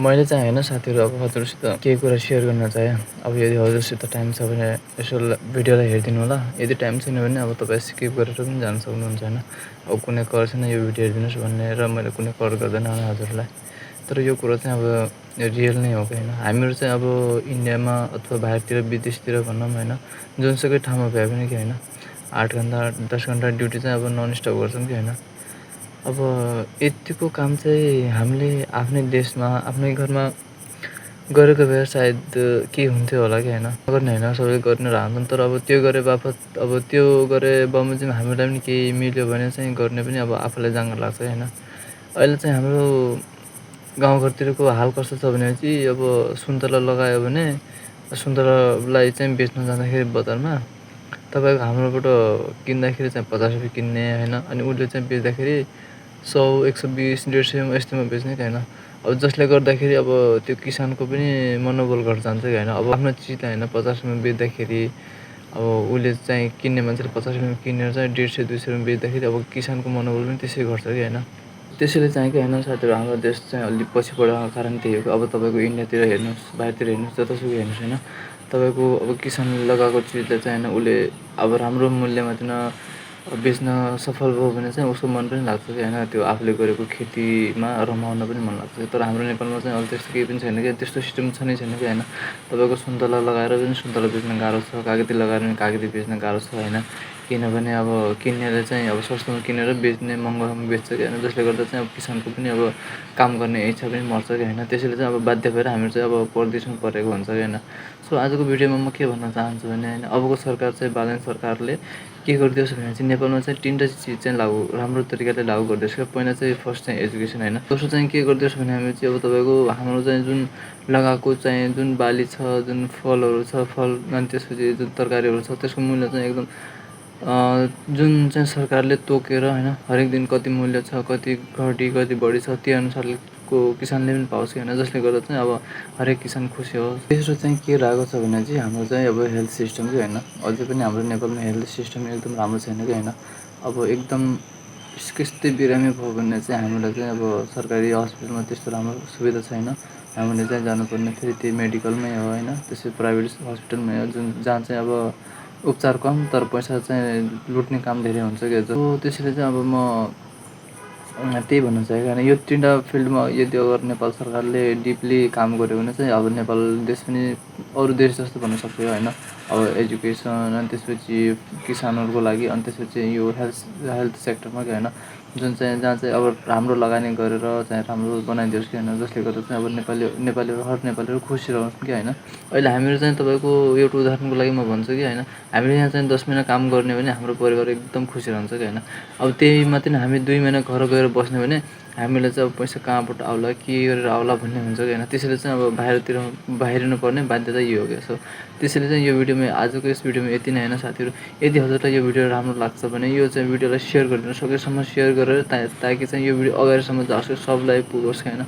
मैले चाहिँ होइन साथीहरू अब हजुरसित केही कुरा सेयर गर्न चाहेँ। अब यदि हजुरसित टाइम छ भने यसो भिडियोलाई हेरिदिनु होला। यदि टाइम छैन भने अब तपाईँ स्किप गरेर पनि जान सक्नुहुन्छ होइन। अब कुनै कर छैन यो भिडियो हेरिदिनुहोस् भनेर मैले कुनै कर गर्दैन हजुरलाई। तर यो कुरो चाहिँ अब रियल नै हो कि होइन। हामीहरू चाहिँ अब इन्डियामा अथवा बाहिरतिर विदेशतिर भनौँ होइन, जुनसुकै ठाउँमा भए पनि कि होइन 8 घन्टा 10 घन्टा ड्युटी चाहिँ अब नन स्टप गर्छौँ कि होइन। अब यतिको काम चाहिँ हामीले आफ्नै देशमा आफ्नै घरमा गरेको भए सायद के हुन्थ्यो होला कि होइन। गर्ने होइन सबैले गर्ने रहन्छन्, तर अब त्यो गरे बापत अब त्यो गरे बमोजिम हामीलाई पनि केही मिल्यो भने चाहिँ गर्ने पनि अब आफूलाई जाँगर लाग्छ होइन। अहिले चाहिँ हाम्रो गाउँघरतिरको हाल कस्तो छ भने चाहिँ अब सुन्तला लगायो भने सुन्तलालाई चाहिँ बेच्न जाँदाखेरि बजारमा तपाईँको हाम्रोबाट किन्दाखेरि चाहिँ 50 रुपियाँ किन्ने होइन, अनि उसले चाहिँ बेच्दाखेरि 100, 120, 150 यस्तोमा बेच्ने कि होइन। अब जसले गर्दाखेरि अब त्यो किसानको पनि मनोबल घट्छ जान्छ कि होइन। अब आफ्नो चिजलाई होइन 50 रुपियाँमा बेच्दाखेरि अब उसले चाहिँ किन्ने मान्छेले 50 रुपियाँमा किनेर चाहिँ 150, 200 रुपियाँमा बेच्दाखेरि अब किसानको मनोबल पनि त्यसै घट्छ कि होइन। त्यसैले चाहिँ कि होइन साथीहरू हाम्रो देश चाहिँ अलिक पछि परेको कारण त्यही हो। अब तपाईँको इन्डियातिर हेर्नुहोस्, बाहिरतिर हेर्नुहोस्, जतासुकै हेर्नुहोस् होइन, तपाईँको अब किसानले लगाएको चिजलाई चाहिँ होइन उसले अब राम्रो मूल्यमा दिन बेच्न सफल भयो भने चाहिँ उसको मन पनि लाग्छ कि होइन, त्यो आफूले गरेको खेतीमा रमाउन पनि मन लाग्छ। तर हाम्रो नेपालमा चाहिँ अहिले त्यस्तो केही पनि छैन क्या, त्यस्तो सिस्टम छँदै छैन कि होइन। तपाईँको सुन्तला लगाएर पनि सुन्तला बेच्न गाह्रो छ, कागती लगाएर पनि कागती बेच्न गाह्रो छ होइन। किनभने अब किन्नेले चाहिँ अब सस्तोमा किनेर बेच्ने महँगोमा बेच्छ कि होइन, जसले गर्दा चाहिँ अब किसानको पनि अब काम गर्ने इच्छा पनि मर्छ कि होइन। त्यसैले चाहिँ अब बाध्य भएर हामीहरू चाहिँ अब परदेशमा परेको हुन्छ कि होइन। सो आजको भिडियोमा म के भन्न चाहन्छु भने होइन, अबको सरकार चाहिँ बालन सरकारले के गरिदियोस् भने चाहिँ नेपालमा चाहिँ 3टा चिज चाहिँ राम्रो तरिकाले लागु गरिदियोस् क्या। पहिला चाहिँ फर्स्ट चाहिँ एजुकेसन होइन, दोस्रो चाहिँ के गरिदियोस् भने हामी चाहिँ अब तपाईँको हाम्रो चाहिँ जुन लगाएको चाहिँ जुन बाली छ, जुन फलहरू छ, फल अनि त्यसपछि जुन तरकारीहरू छ त्यसको मूल्य चाहिँ एकदम जुन चाहिँ सरकारले तोकेर होइन हरेक दिन कति मूल्य छ, कति घटी कति बढी छ त्यो अनुसारको किसानले पनि पाओस् कि होइन, जसले गर्दा चाहिँ अब हरेक किसान खुसी होस्। तेस्रो चाहिँ के रहेको छ भने चाहिँ हाम्रो चाहिँ अब हेल्थ सिस्टम कि होइन, अझै पनि हाम्रो नेपालमा हेल्थ सिस्टम एकदम राम्रो छैन कि होइन। अब एकदम यस्तै बिरामी भयो भने चाहिँ हामीलाई चाहिँ अब सरकारी हस्पिटलमा त्यस्तो राम्रो सुविधा छैन। हामीले चाहिँ जानुपर्ने फेरि त्यही मेडिकलमै हो होइन, त्यसै प्राइभेट हस्पिटलमै हो जहाँ चाहिँ अब उपचार कम तर पैसा चाहिँ लुट्ने काम धेरै हुन्छ क्या। त्यसैले चाहिँ अब म त्यही भन्न चाहेको होइन, यो 3टा फिल्डमा यदि अगर नेपाल सरकारले डिपली काम गर्यो भने चाहिँ अब नेपाल देश पनि अरू देश जस्तो भन्न सक्यो होइन। अब एजुकेसन अनि त्यसपछि किसानहरूको लागि अनि त्यसपछि यो हेल्थ सेक्टरमा कि होइन, जुन चाहिँ जहाँ चाहिँ अब राम्रो लगानी गरेर चाहिँ राम्रो बनाइदियोस् कि होइन, जसले गर्दा चाहिँ अब नेपालीहरू हर नेपालीहरू खुसी रहोस् कि होइन। अहिले हामीहरू चाहिँ तपाईँको एउटा उदाहरणको लागि म भन्छु कि होइन, हामीले यहाँ चाहिँ 10 महिना काम गर्ने भने हाम्रो परिवार एकदम खुसी रहन्छ कि होइन। अब त्यही मात्रै हामी 2 महिना घर गएर बस्ने भने हामीलाई चाहिँ अब पैसा कहाँबाट आउला के गरेर आउला भन्ने हुन्छ कि होइन। त्यसैले चाहिँ अब बाहिरिनु पर्ने बाध्यता यो हो क्या। सो त्यसैले चाहिँ यो भिडियोमा आजको यस भिडियोमा यति नै होइन साथीहरू। यदि हजुरलाई यो भिडियो राम्रो लाग्छ भने यो चाहिँ भिडियोलाई सेयर गरिदिनु, सकेसम्म सेयर गरेर ताकि चाहिँ यो भिडियो अगाडिसम्म जाओस्, सबलाई पुगोस् कि होइन।